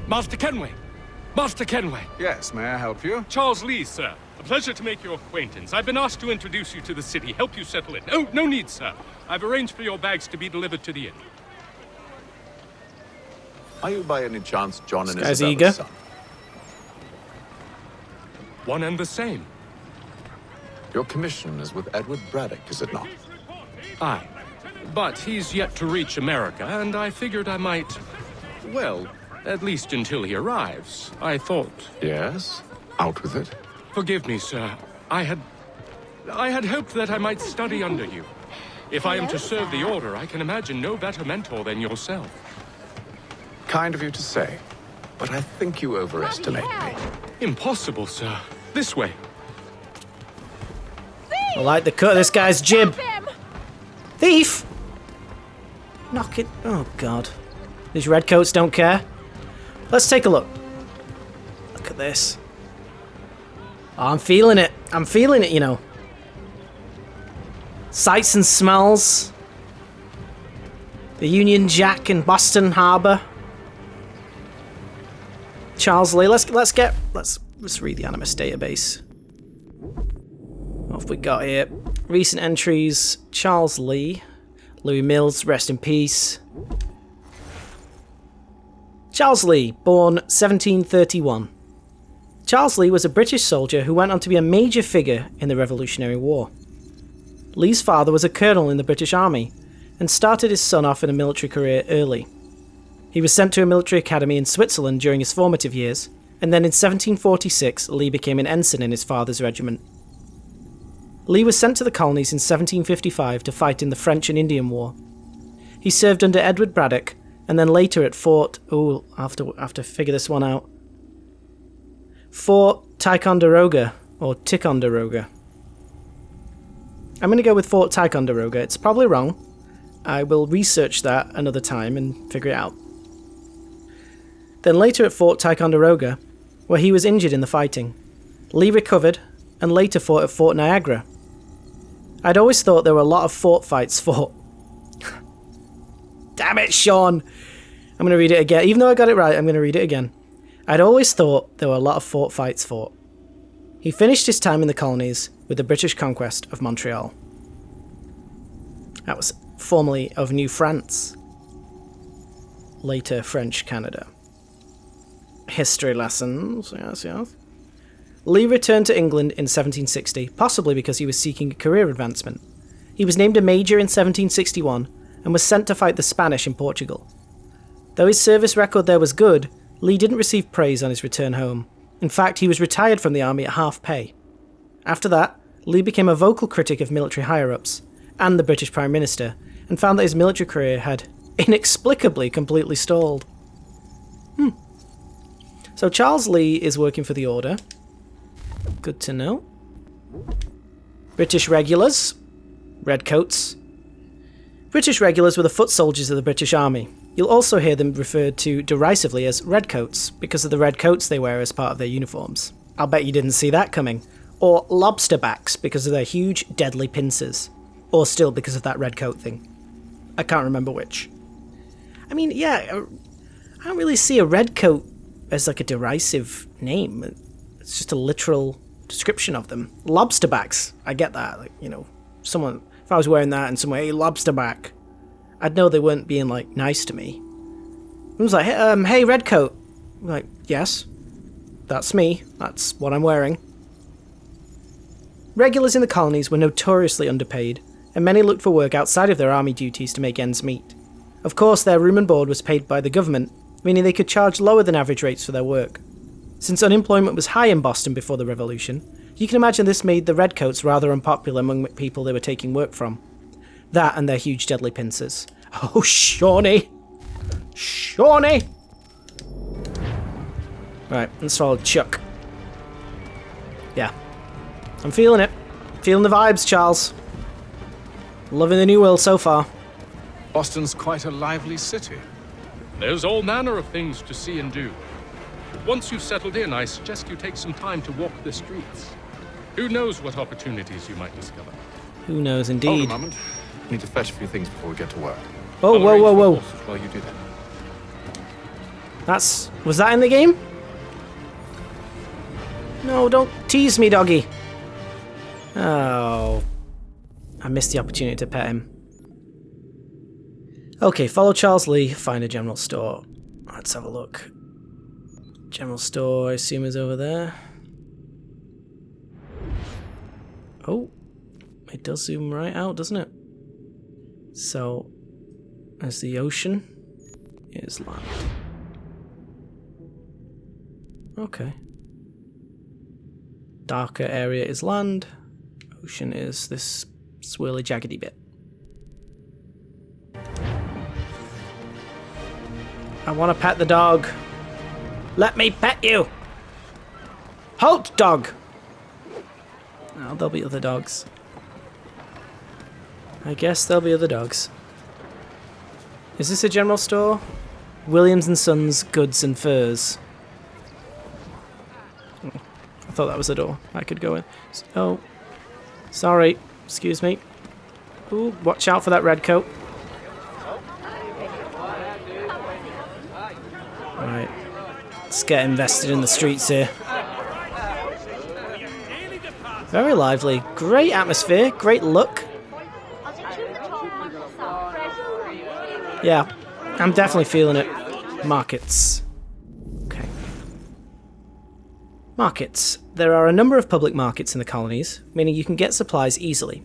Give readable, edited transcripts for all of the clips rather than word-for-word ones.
Master Kenway! Master Kenway! Yes, may I help you? Charles Lee, sir. A pleasure to make your acquaintance. I've been asked to introduce you to the city, help you settle in. Oh, no need, sir. I've arranged for your bags to be delivered to the inn. Are you by any chance John and guy's Isabella's eager. son? One and the same. Your commission is with Edward Braddock, is it not? Aye. But he's yet to reach America, and I figured I might... Well, at least until he arrives, I thought. Yes? Out with it. Forgive me, sir. I had hoped that I might study under you. If I am to serve the Order, I can imagine no better mentor than yourself. Kind of you to say, but I think you overestimate me. Impossible, sir. This way. I like the cut of this guy's jib. Thief! Knock it. Oh, God. These redcoats don't care. Let's take a look. Look at this. Oh, I'm feeling it. I'm feeling it, you know. Sights and smells. The Union Jack in Boston Harbor. Charles Lee. Let's read the Animus database. What have we got here? Recent entries. Charles Lee. Louis Mills, rest in peace. Charles Lee, born 1731. Charles Lee was a British soldier who went on to be a major figure in the Revolutionary War. Lee's father was a colonel in the British Army and started his son off in a military career early. He was sent to a military academy in Switzerland during his formative years, and then in 1746 Lee became an ensign in his father's regiment. Lee was sent to the colonies in 1755 to fight in the French and Indian War. He served under Edward Braddock, and then later at Fort... Oh, I'll have to figure this one out. Fort Ticonderoga, or Ticonderoga. I'm going to go with Fort Ticonderoga. It's probably wrong. I will research that another time and figure it out. Then later at Fort Ticonderoga, where he was injured in the fighting. Lee recovered, and later fought at Fort Niagara. I'd always thought there were a lot of fort fights fought. Damn it, Sean! I'm going to read it again. Even though I got it right, I'm going to read it again. I'd always thought there were a lot of fort fights fought. He finished his time in the colonies with the British conquest of Montreal. That was formerly of New France. Later French Canada. History lessons, yes. Lee returned to England in 1760, possibly because he was seeking a career advancement. He was named a major in 1761 and was sent to fight the Spanish in Portugal. Though his service record there was good, Lee didn't receive praise on his return home. In fact, he was retired from the army at half pay. After that, Lee became a vocal critic of military higher-ups and the British Prime Minister, and found that his military career had inexplicably completely stalled. So Charles Lee is working for the Order. Good to know. British regulars. Redcoats. British regulars were the foot soldiers of the British Army. You'll also hear them referred to derisively as redcoats because of the red coats they wear as part of their uniforms. I'll bet you didn't see that coming. Or lobsterbacks because of their huge, deadly pincers. Or still because of that red coat thing. I can't remember which. I mean, yeah, I don't really see a redcoat as like a derisive name. It's just a literal description of them. Lobsterbacks, I get that. Like, you know, someone, if I was wearing that and someone, hey, lobsterback, I'd know they weren't being, like, nice to me. I was like, hey, redcoat. I'm like, yes, that's me. That's what I'm wearing. Regulars in the colonies were notoriously underpaid, and many looked for work outside of their army duties to make ends meet. Of course, their room and board was paid by the government, meaning they could charge lower than average rates for their work. Since unemployment was high in Boston before the Revolution, you can imagine this made the redcoats rather unpopular among people they were taking work from. That and their huge deadly pincers. Oh, Shawnee! Shawnee! Right, let's follow Chuck. Yeah. I'm feeling it. Feeling the vibes, Charles. Loving the new world so far. Boston's quite a lively city. There's all manner of things to see and do. Once you've settled in, I suggest you take some time to walk the streets. Who knows what opportunities you might discover. Who knows, indeed. Hold a moment. I need to fetch a few things before we get to work. Oh, whoa. While you do that. Was that in the game? No, don't tease me, doggy. Oh. I missed the opportunity to pet him. Okay, follow Charles Lee, find a general store. Let's have a look. General store, I assume, is over there. Oh, it does zoom right out, doesn't it? So, as the ocean is land. Okay. Darker area is land. Ocean is this swirly, jaggedy bit. I want to pet the dog. Let me pet you! Halt, dog! Oh, there'll be other dogs. I guess there'll be other dogs. Is this a general store? Williams and Sons Goods and Furs. Oh, I thought that was a door I could go in. Oh, sorry. Excuse me. Ooh, watch out for that red coat. Right. Let's get invested in the streets here. Very lively. Great atmosphere. Great look. Yeah, I'm definitely feeling it. Markets. Okay. Markets. There are a number of public markets in the colonies, meaning you can get supplies easily.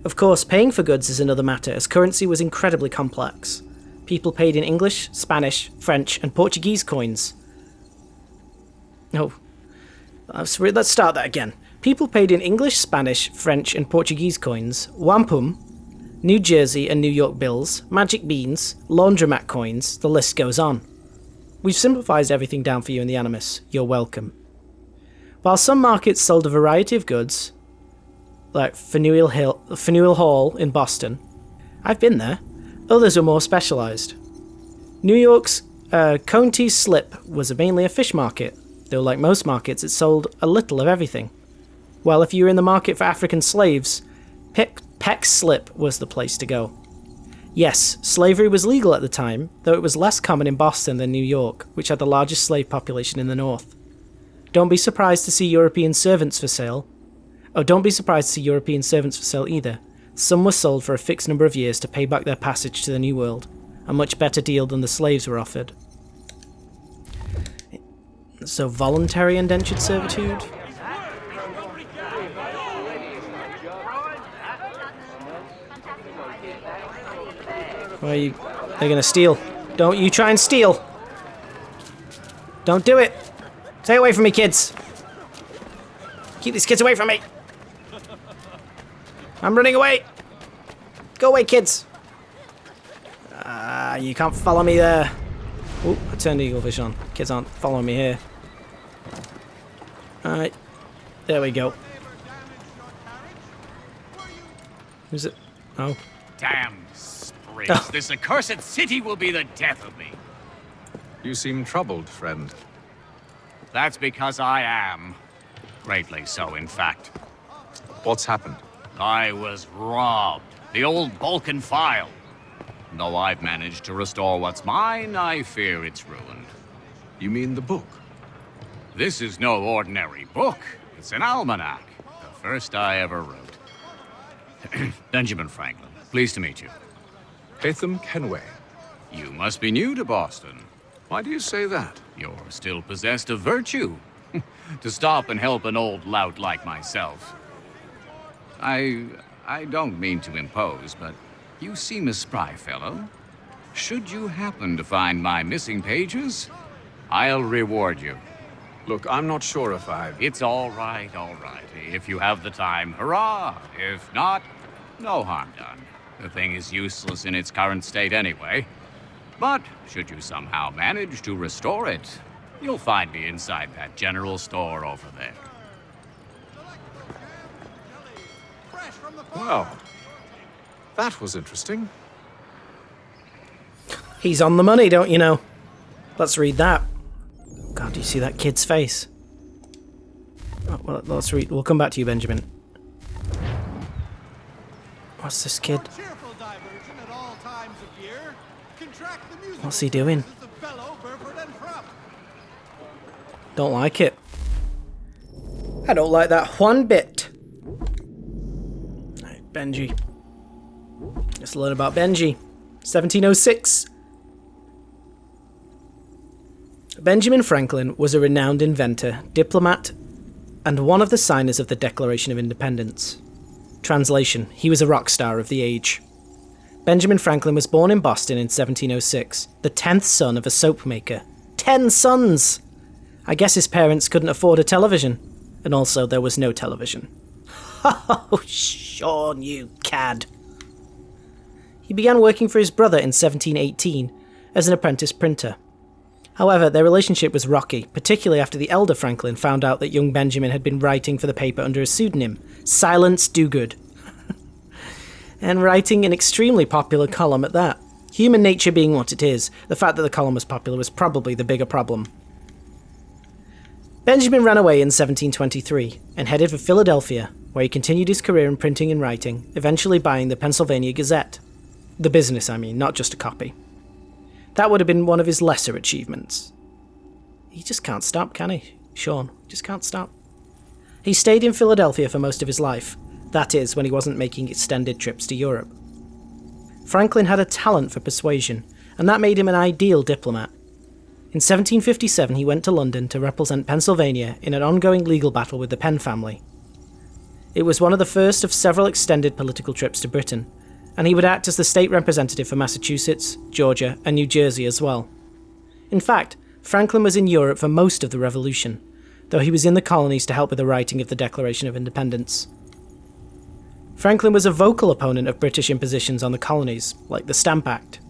Of course, paying for goods is another matter, as currency was incredibly complex. People paid in English, Spanish, French, and Portuguese coins. Oh, let's start that again. People paid in English, Spanish, French, and Portuguese coins, wampum, New Jersey and New York bills, magic beans, laundromat coins, the list goes on. We've simplified everything down for you in the Animus. You're welcome. While some markets sold a variety of goods, like Faneuil Hall in Boston, I've been there, others were more specialised. New York's County Slip was mainly a fish market, though like most markets it sold a little of everything. While if you were in the market for African slaves, Peck Slip was the place to go. Yes, slavery was legal at the time, though it was less common in Boston than New York, which had the largest slave population in the north. Don't be surprised to see European servants for sale. Oh, don't be surprised to see European servants for sale either. Some were sold for a fixed number of years to pay back their passage to the New World, a much better deal than the slaves were offered. So voluntary indentured servitude? Why are you... They're gonna steal. Don't you try and steal! Don't do it! Stay away from me, kids! Keep these kids away from me! I'm running away! Go away, kids! You can't follow me there. Ooh, I turned eagle vision on. Kids aren't following me here. Alright. There we go. Who's it? Oh. Damn sprigs. Oh. This accursed city will be the death of me. You seem troubled, friend. That's because I am. Greatly so, in fact. What's happened? I was robbed. The old Balkan file. Though I've managed to restore what's mine, I fear it's ruined. You mean the book? This is no ordinary book. It's an almanac. The first I ever wrote. Benjamin Franklin, pleased to meet you. Haytham Kenway. You must be new to Boston. Why do you say that? You're still possessed of virtue. To stop and help an old lout like myself. I don't mean to impose, but you seem a spry fellow. Should you happen to find my missing pages, I'll reward you. Look, I'm not sure if It's all right, all right. If you have the time, hurrah! If not, no harm done. The thing is useless in its current state anyway. But should you somehow manage to restore it, you'll find me inside that general store over there. Well, that was interesting. He's on the money, don't you know? Let's read that. God, do you see that kid's face? Oh, well, let's read. We'll come back to you, Benjamin. What's this kid? What's he doing? Don't like it. I don't like that one bit. Right, Benji. Let's learn about Benji. 1706. Benjamin Franklin was a renowned inventor, diplomat, and one of the signers of the Declaration of Independence. Translation: he was a rock star of the age. Benjamin Franklin was born in Boston in 1706, the 10th son of a soap maker. 10 sons! I guess his parents couldn't afford a television. And also, there was no television. Oh, Sean, you cad. He began working for his brother in 1718 as an apprentice printer. However, their relationship was rocky, particularly after the elder Franklin found out that young Benjamin had been writing for the paper under a pseudonym, Silence Dogood. And writing an extremely popular column at that. Human nature being what it is, the fact that the column was popular was probably the bigger problem. Benjamin ran away in 1723 and headed for Philadelphia, where he continued his career in printing and writing, eventually buying the Pennsylvania Gazette. The business, I mean, not just a copy. That would have been one of his lesser achievements. He just can't stop, can he? Sean, just can't stop. He stayed in Philadelphia for most of his life, that is, when he wasn't making extended trips to Europe. Franklin had a talent for persuasion, and that made him an ideal diplomat. In 1757 he went to London to represent Pennsylvania in an ongoing legal battle with the Penn family. It was one of the first of several extended political trips to Britain, and he would act as the state representative for Massachusetts, Georgia, and New Jersey as well. In fact, Franklin was in Europe for most of the Revolution, though he was in the colonies to help with the writing of the Declaration of Independence. Franklin was a vocal opponent of British impositions on the colonies, like the Stamp Act,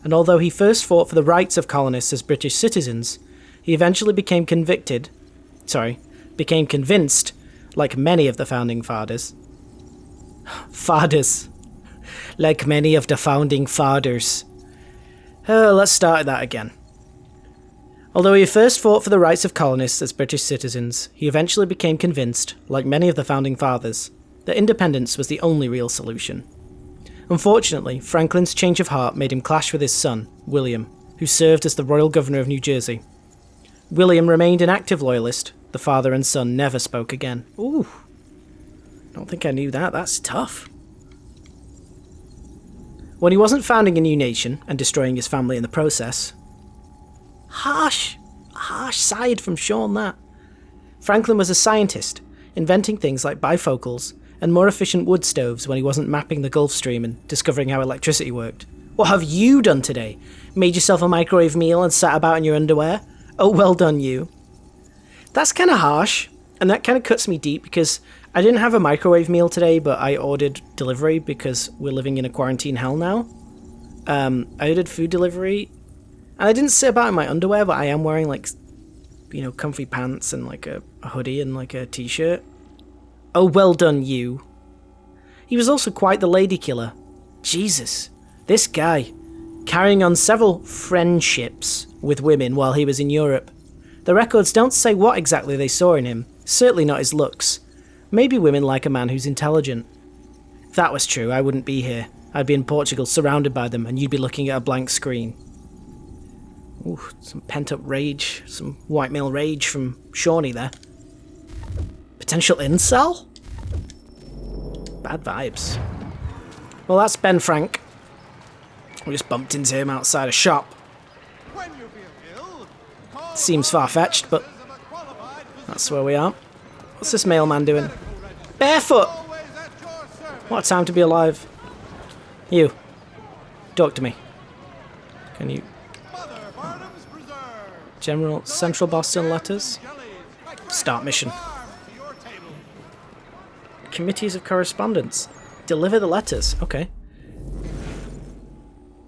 and although he first fought for the rights of colonists as British citizens, he eventually became convinced, like many of the founding fathers. Like many of the founding fathers. Let's start that again. Although he first fought for the rights of colonists as British citizens, he eventually became convinced, like many of the founding fathers, that independence was the only real solution. Unfortunately, Franklin's change of heart made him clash with his son, William, who served as the royal governor of New Jersey. William remained an active loyalist. The father and son never spoke again. Ooh. Don't think I knew that. That's tough. When he wasn't founding a new nation and destroying his family in the process. Harsh side from Sean, that. Franklin was a scientist, inventing things like bifocals and more efficient wood stoves when he wasn't mapping the Gulf Stream and discovering how electricity worked. What have you done today? Made yourself a microwave meal and sat about in your underwear? Oh, well done, you. That's kind of harsh, and that kind of cuts me deep because I didn't have a microwave meal today, but I ordered delivery because we're living in a quarantine hell now. I ordered food delivery, and I didn't sit about in my underwear, but I am wearing, comfy pants and, a hoodie and, a t-shirt. Oh, well done, you. He was also quite the lady killer. Jesus, this guy, carrying on several friendships with women while he was in Europe. The records don't say what exactly they saw in him, certainly not his looks. Maybe women like a man who's intelligent. If that was true, I wouldn't be here. I'd be in Portugal surrounded by them, and you'd be looking at a blank screen. Ooh, some pent-up rage, some white male rage from Shawnee there. Potential incel? Bad vibes. Well, that's Ben Frank. We just bumped into him outside a shop. Seems far-fetched, but that's where we are. What's this mailman doing? Barefoot! What a time to be alive. You. Talk to me. Can you... General Central Boston letters? Start mission. Committees of correspondence. Deliver the letters. Okay.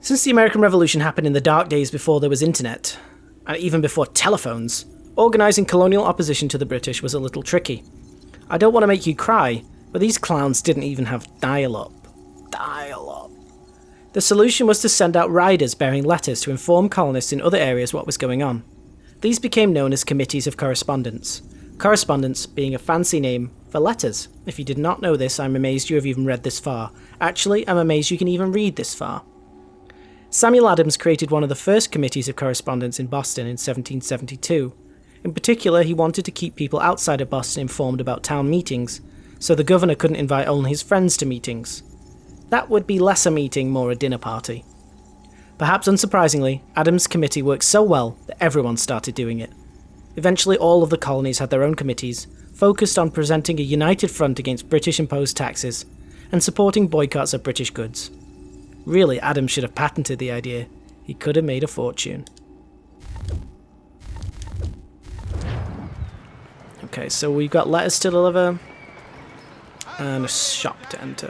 Since the American Revolution happened in the dark days before there was internet, and even before telephones, organising colonial opposition to the British was a little tricky. I don't want to make you cry, but these clowns didn't even have dial-up. Dial-up. The solution was to send out riders bearing letters to inform colonists in other areas what was going on. These became known as committees of correspondence. Correspondence being a fancy name for letters. If you did not know this, I'm amazed you have even read this far. Actually, I'm amazed you can even read this far. Samuel Adams created one of the first committees of correspondence in Boston in 1772. In particular, he wanted to keep people outside of Boston informed about town meetings, so the governor couldn't invite only his friends to meetings. That would be less a meeting, more a dinner party. Perhaps unsurprisingly, Adams' committee worked so well that everyone started doing it. Eventually, all of the colonies had their own committees, focused on presenting a united front against British-imposed taxes and supporting boycotts of British goods. Really, Adams should have patented the idea. He could have made a fortune. Okay, so we've got letters to deliver and a shop to enter.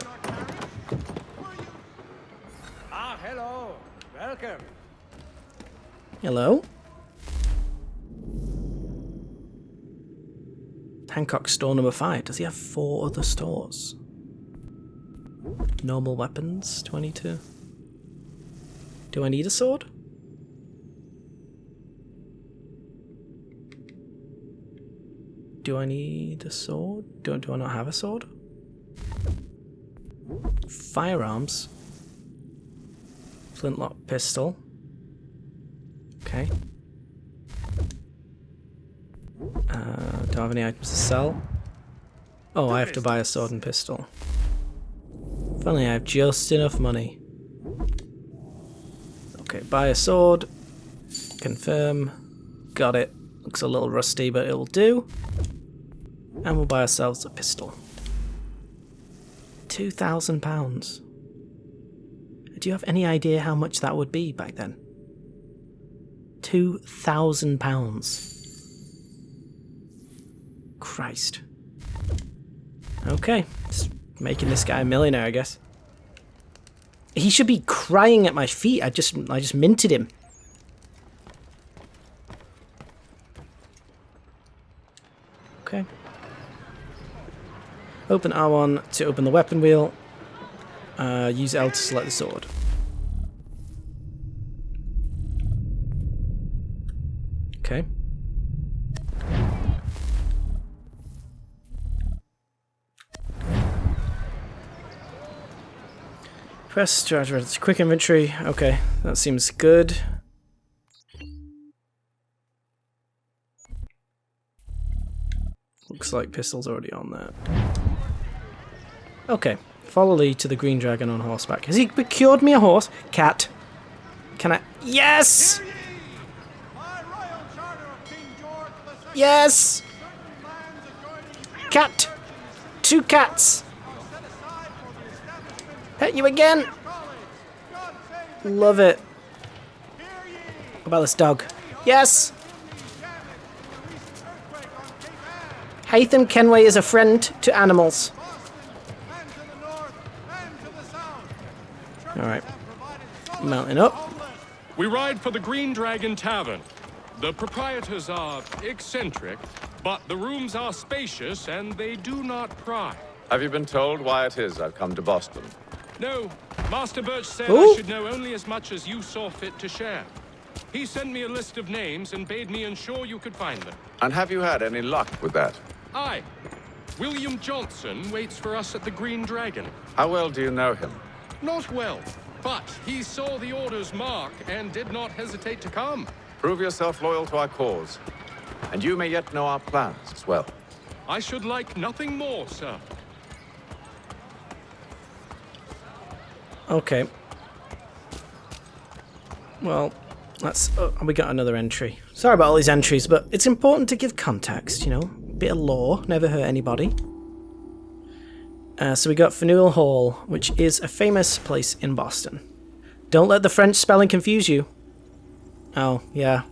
Ah, hello. Welcome. Hello? Hancock store number 5. Does he have 4 other stores? Normal weapons, 22. Do I need a sword? Do I need a sword? Do I not have a sword? Firearms. Flintlock pistol. Okay. Do I have any items to sell? Oh, I have to buy a sword and pistol. If only I have just enough money. Okay, buy a sword. Confirm. Got it. Looks a little rusty, but it'll do. And we'll buy ourselves a pistol. £2,000. Do you have any idea how much that would be back then? £2,000. Christ. Okay, just making this guy a millionaire, I guess. He should be crying at my feet. I just minted him. Okay. Open R1 to open the weapon wheel. Use L to select the sword. Okay. Press strategy. It's quick inventory. Okay, that seems good. Looks like pistol's already on there. Okay, follow Lee to the Green Dragon on horseback. Has he procured me a horse? Cat. Can I? Yes! Yes! Cat! 2 cats! Pet you again! Love it. What about this dog? Yes! Haytham Kenway is a friend to animals. Alright. Mounting up. We ride for the Green Dragon Tavern. The proprietors are eccentric, but the rooms are spacious and they do not pry. Have you been told why it is I've come to Boston? No, Master Birch said Ooh. I should know only as much as you saw fit to share. He sent me a list of names and bade me ensure you could find them. And have you had any luck with that? Aye. William Johnson waits for us at the Green Dragon. How well do you know him? Not well, but he saw the order's mark and did not hesitate to come. Prove yourself loyal to our cause, and you may yet know our plans as well. I should like nothing more, sir. Okay. Well, that's... we got another entry. Sorry about all these entries, but it's important to give context, you know? Bit of lore, never hurt anybody. So we got Faneuil Hall, which is a famous place in Boston. Don't let the French spelling confuse you. Oh, yeah.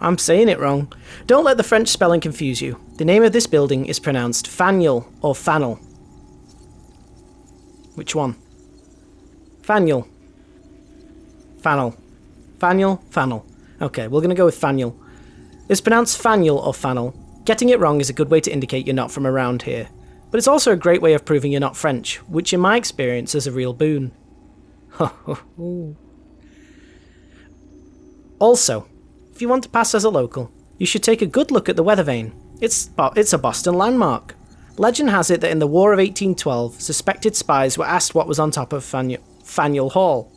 I'm saying it wrong. Don't let the French spelling confuse you. The name of this building is pronounced Faneuil or Fanel. Which one? Faneuil. Fanel. Faneuil, Fanel. Okay, we're going to go with Faneuil. It's pronounced Faneuil or Fanel. Getting it wrong is a good way to indicate you're not from around here. But it's also a great way of proving you're not French, which in my experience is a real boon. Also, if you want to pass as a local, you should take a good look at the weather vane. It's a Boston landmark. Legend has it that in the War of 1812, suspected spies were asked what was on top of Faneuil Hall.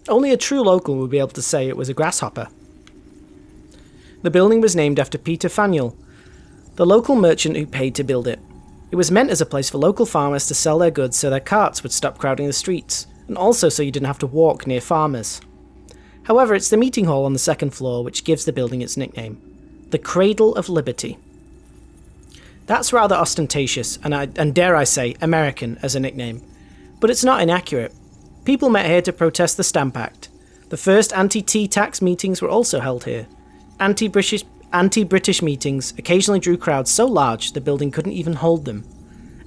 Only a true local would be able to say it was a grasshopper. The building was named after Peter Faniel, the local merchant who paid to build it. It was meant as a place for local farmers to sell their goods so their carts would stop crowding the streets, and also so you didn't have to walk near farmers. However, it's the meeting hall on the second floor which gives the building its nickname, the Cradle of Liberty. That's rather ostentatious, and dare I say, American as a nickname, but it's not inaccurate. People met here to protest the Stamp Act. The first anti-tea tax meetings were also held here. Anti-British meetings occasionally drew crowds so large the building couldn't even hold them,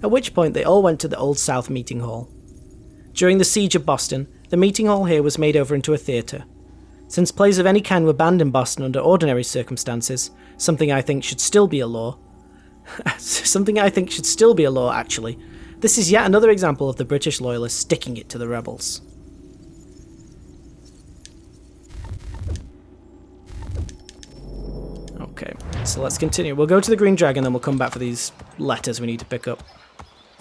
at which point they all went to the Old South Meeting Hall. During the Siege of Boston, the meeting hall here was made over into a theatre. Since plays of any kind were banned in Boston under ordinary circumstances, something I think should still be a law, actually, this is yet another example of the British loyalists sticking it to the rebels. Okay, so let's continue. We'll go to the Green Dragon, then we'll come back for these letters we need to pick up.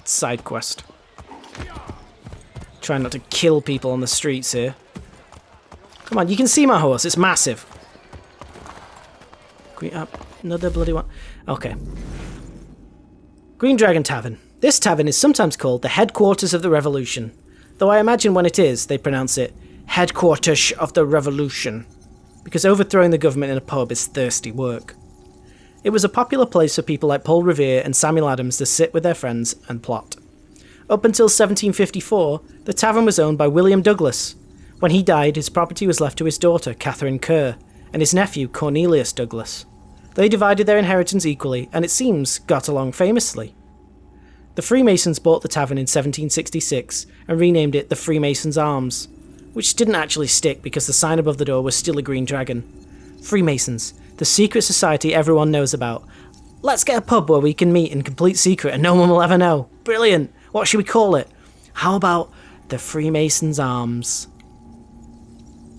Side quest. Trying not to kill people on the streets here. Come on, you can see my horse. It's massive. Another bloody one. Okay. Green Dragon Tavern. This tavern is sometimes called the headquarters of the revolution, though I imagine when it is, they pronounce it headquarters of the revolution, because overthrowing the government in a pub is thirsty work. It was a popular place for people like Paul Revere and Samuel Adams to sit with their friends and plot. Up until 1754, the tavern was owned by William Douglas. When he died, his property was left to his daughter, Catherine Kerr, and his nephew, Cornelius Douglas. They divided their inheritance equally, and it seems got along famously. The Freemasons bought the tavern in 1766 and renamed it the Freemasons' Arms, which didn't actually stick because the sign above the door was still a green dragon. Freemasons, the secret society everyone knows about. Let's get a pub where we can meet in complete secret and no one will ever know. Brilliant! What should we call it? How about the Freemasons' Arms?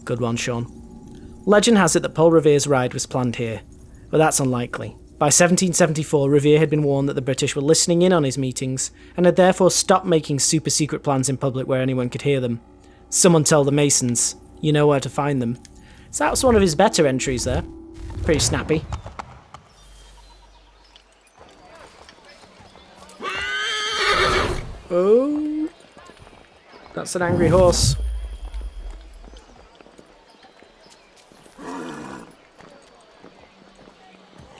Good one, Sean. Legend has it that Paul Revere's ride was planned here, but that's unlikely. By 1774, Revere had been warned that the British were listening in on his meetings, and had therefore stopped making super-secret plans in public where anyone could hear them. Someone tell the Masons, you know where to find them. So that was one of his better entries there. Pretty snappy. Oh, that's an angry horse.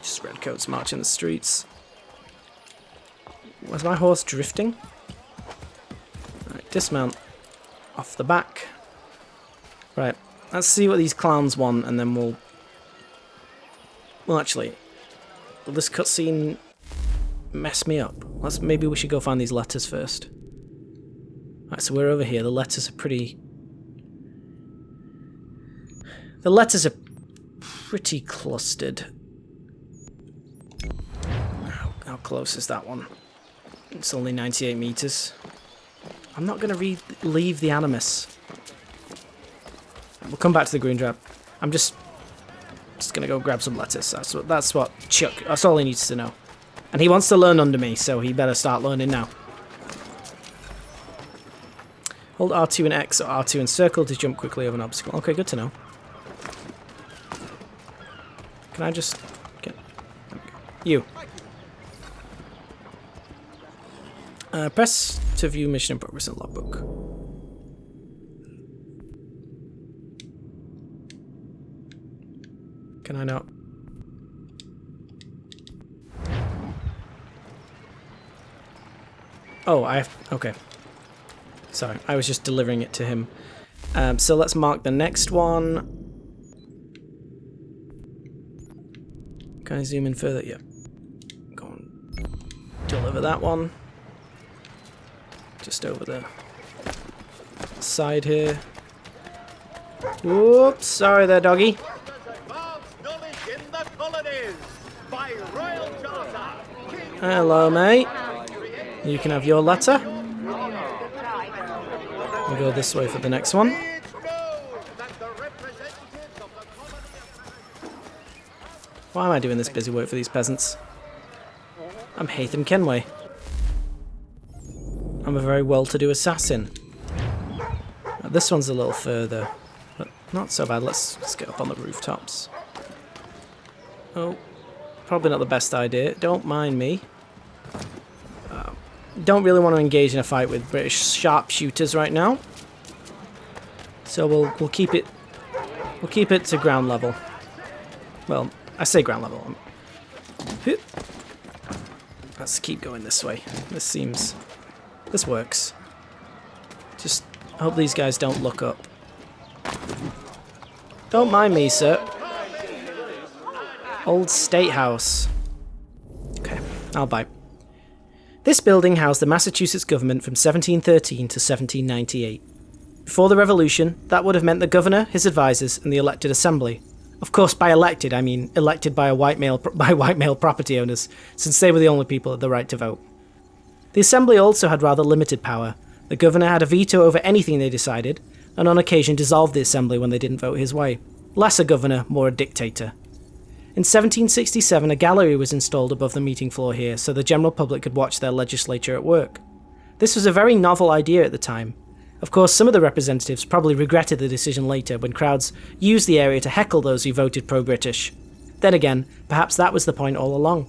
Just redcoats marching the streets. Was my horse drifting? Right, dismount. Off the back. Right, let's see what these clowns want, and then we'll... Well, actually, will this cutscene mess me up? Maybe we should go find these letters first. Right, so we're over here. The letters are pretty... The letters are pretty clustered. How close is that one? It's only 98 meters. I'm not going to leave the Animus. We'll come back to the green drop. I'm just going to go grab some letters. That's what Chuck... That's all he needs to know. And he wants to learn under me, so he better start learning now. Hold R2 and X or R2 and circle to jump quickly over an obstacle. Okay, good to know. Can I just... Get... There we go. You. Press to view mission in progress in logbook. Can I not? Oh, I have... Okay. Sorry, I was just delivering it to him. So let's mark the next one. Can I zoom in further? Yeah. Go on. Deliver that one. Just over the side here. Whoops, sorry there, doggy. Hello, mate. You can have your letter. We'll go this way for the next one. Why am I doing this busy work for these peasants? I'm Haytham Kenway. I'm a very well-to-do assassin. Now, this one's a little further. Not so bad. Let's get up on the rooftops. Oh, probably not the best idea. Don't mind me. Don't really want to engage in a fight with British sharpshooters right now. So we'll keep it to ground level. Well, I say ground level. Let's keep going this way. This works. Just hope these guys don't look up. Don't mind me, sir. Old State House. Okay, I'll bite. This building housed the Massachusetts government from 1713 to 1798. Before the Revolution, that would have meant the governor, his advisors, and the elected assembly. Of course, by elected, I mean elected by white male property owners, since they were the only people with the right to vote. The assembly also had rather limited power. The governor had a veto over anything they decided, and on occasion dissolved the assembly when they didn't vote his way. Less a governor, more a dictator. In 1767, a gallery was installed above the meeting floor here, so the general public could watch their legislature at work. This was a very novel idea at the time. Of course, some of the representatives probably regretted the decision later when crowds used the area to heckle those who voted pro-British. Then again, perhaps that was the point all along.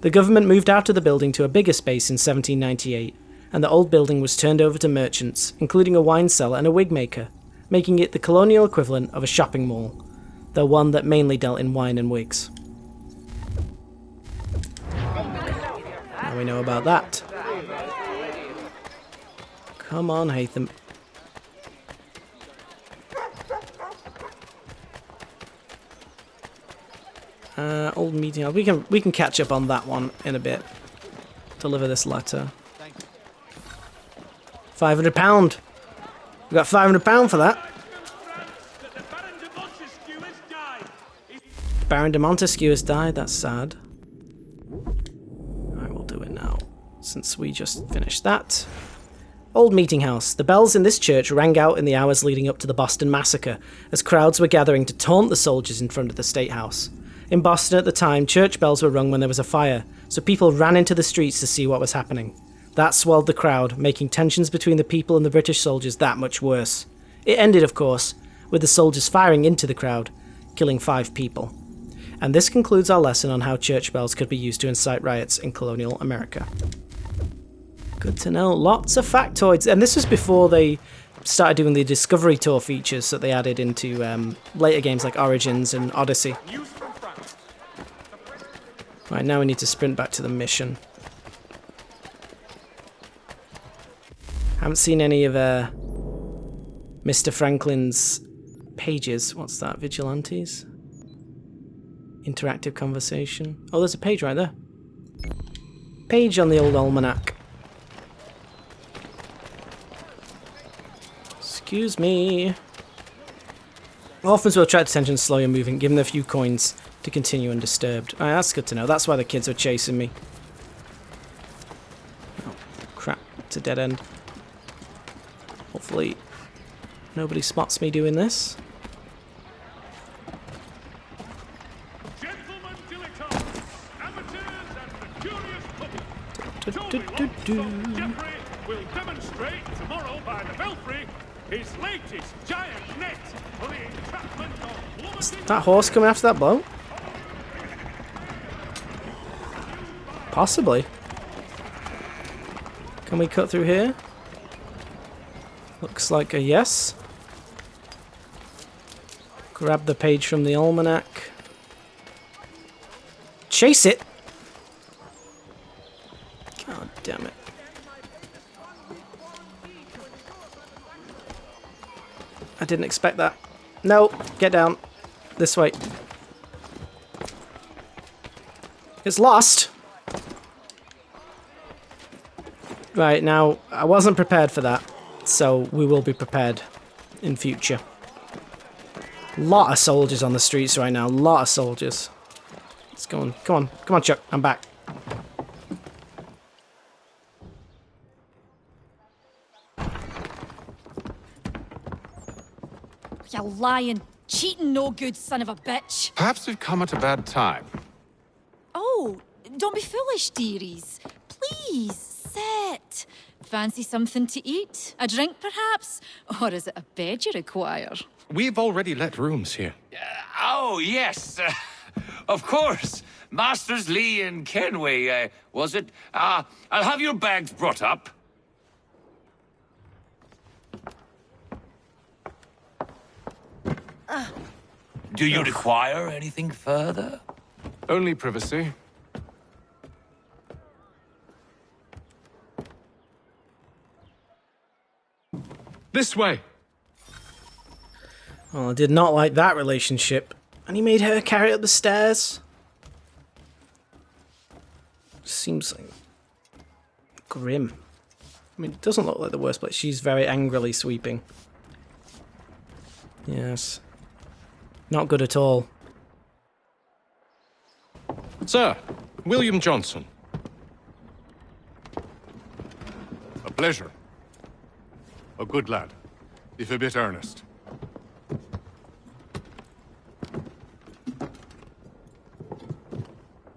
The government moved out of the building to a bigger space in 1798, and the old building was turned over to merchants, including a wine cellar and a wig maker, making it the colonial equivalent of a shopping mall, though one that mainly dealt in wine and wigs. Now we know about that. Come on, Haytham. Old meeting house. We can catch up on that one in a bit. Deliver this letter. £500. We got £500 for that. Baron de Montesquieu has died. That's sad. Alright, we'll do it now, since we just finished that. Old meeting house. The bells in this church rang out in the hours leading up to the Boston Massacre, as crowds were gathering to taunt the soldiers in front of the State House. In Boston at the time, church bells were rung when there was a fire, so people ran into the streets to see what was happening. That swelled the crowd, making tensions between the people and the British soldiers that much worse. It ended, of course, with the soldiers firing into the crowd, killing 5 people. And this concludes our lesson on how church bells could be used to incite riots in colonial America. Good to know. Lots of factoids. And this was before they started doing the Discovery Tour features that they added into later games like Origins and Odyssey. Right, now we need to sprint back to the mission. Haven't seen any of Mr. Franklin's pages. What's that? Vigilantes? Interactive conversation. Oh, there's a page right there. Page on the old almanac. Excuse me. Orphans will attract attention, slow your moving, give them a few coins to continue undisturbed. Alright, that's good to know. That's why the kids are chasing me. Oh, crap. It's a dead end. Hopefully nobody spots me doing this. Gentlemen dilettantes, amateurs and the curious public. Jeffrey will demonstrate tomorrow by the Belfry his latest giant net for the entrapment of Is that horse coming after that boat? Possibly. Can we cut through here? Looks like a yes. Grab the page from the almanac. Chase it! God damn it. I didn't expect that. No, get down. This way. It's lost! Right, now, I wasn't prepared for that, so we will be prepared in future. Lot of soldiers on the streets right now, lot of soldiers. Let's go on, come on Chuck, I'm back. You lying, cheating, no good son of a bitch. Perhaps we've come at a bad time. Oh, don't be foolish, dearies. Please, sit. Fancy something to eat? A drink, perhaps? Or is it a bed you require? We've already let rooms here. Oh, yes. Of course. Masters Lee and Kenway, was it? I'll have your bags brought up. Do you require anything further? Only privacy. This way. Well, I did not like that relationship. And he made her carry up the stairs. Seems like grim. I mean, it doesn't look like the worst place. She's very angrily sweeping. Yes. Not good at all. Sir, William Johnson. A pleasure. A good lad, if a bit earnest.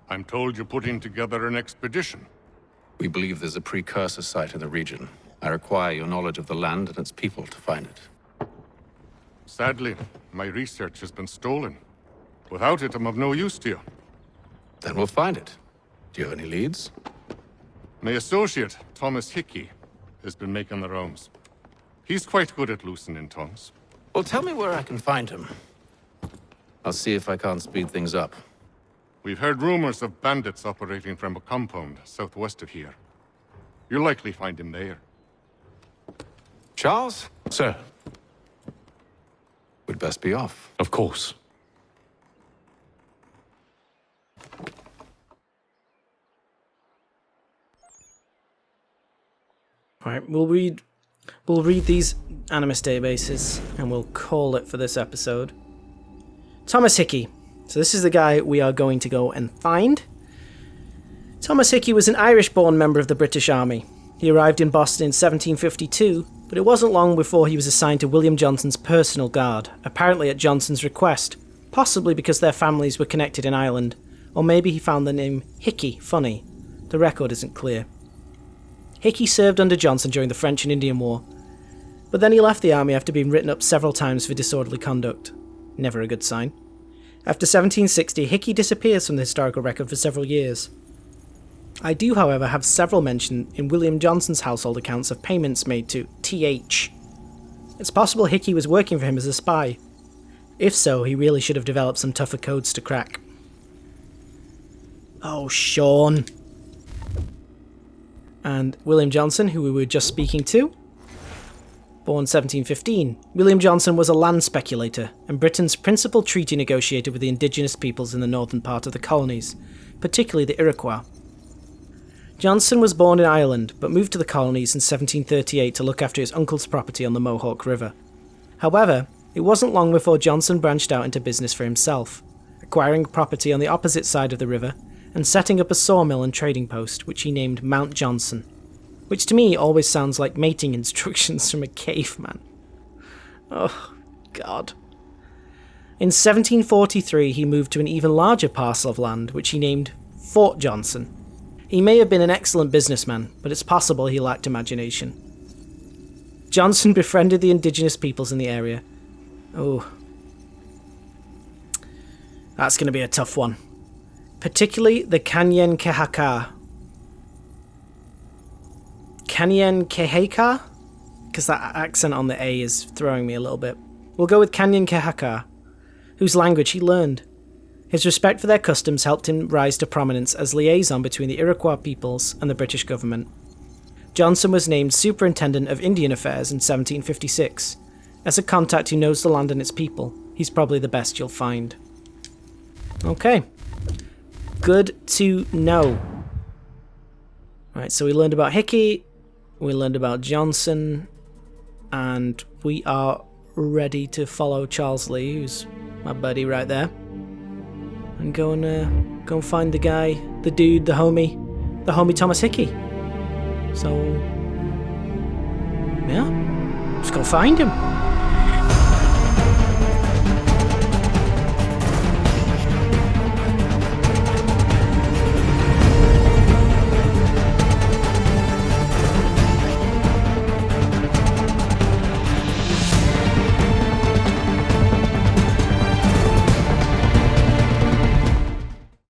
I'm told you're putting together an expedition. We believe there's a precursor site in the region. I require your knowledge of the land and its people to find it. Sadly, my research has been stolen. Without it, I'm of no use to you. Then we'll find it. Do you have any leads? My associate, Thomas Hickey, has been making the rounds. He's quite good at loosening tongues. Well, tell me where I can find him. I'll see if I can't speed things up. We've heard rumors of bandits operating from a compound southwest of here. You'll likely find him there. Charles? Sir, We'd best be off. of course. Alright, we'll read these Animus databases and we'll call it for this episode. Thomas Hickey. So this is the guy we are going to go and find. Thomas Hickey was an Irish-born member of the British Army. He arrived in Boston in 1752, but it wasn't long before he was assigned to William Johnson's personal guard, apparently at Johnson's request, possibly because their families were connected in Ireland, or maybe he found the name Hickey funny. The record isn't clear. Hickey served under Johnson during the French and Indian War, but then he left the army after being written up several times for disorderly conduct. Never a good sign. After 1760, Hickey disappears from the historical record for several years. I do, however, have several mention in William Johnson's household accounts of payments made to T.H. It's possible Hickey was working for him as a spy. If so, he really should have developed some tougher codes to crack. Oh, Sean. And William Johnson, who we were just speaking to. Born 1715, William Johnson was a land speculator and Britain's principal treaty negotiator with the indigenous peoples in the northern part of the colonies, particularly the Iroquois. Johnson was born in Ireland, but moved to the colonies in 1738 to look after his uncle's property on the Mohawk River. However, it wasn't long before Johnson branched out into business for himself, acquiring property on the opposite side of the river and setting up a sawmill and trading post, which he named Mount Johnson. Which to me always sounds like mating instructions from a caveman. Oh, God. In 1743, he moved to an even larger parcel of land, which he named Fort Johnson. He may have been an excellent businessman, but it's possible he lacked imagination. Johnson befriended the indigenous peoples in the area. Oh. That's going to be a tough one. Particularly the Kanien'kehá:ka. Kanien'kehá:ka? Because that accent on the A is throwing me a little bit. We'll go with Kanien'kehá:ka, whose language he learned. His respect for their customs helped him rise to prominence as liaison between the Iroquois peoples and the British government. Johnson was named Superintendent of Indian Affairs in 1756. As a contact who knows the land and its people, he's probably the best you'll find. Okay. Good to know. Right, so we learned about Hickey, we learned about Johnson, and we are ready to follow Charles Lee, who's my buddy right there, and go and find the guy, the dude, the homie Thomas Hickey. So, yeah, let's go find him.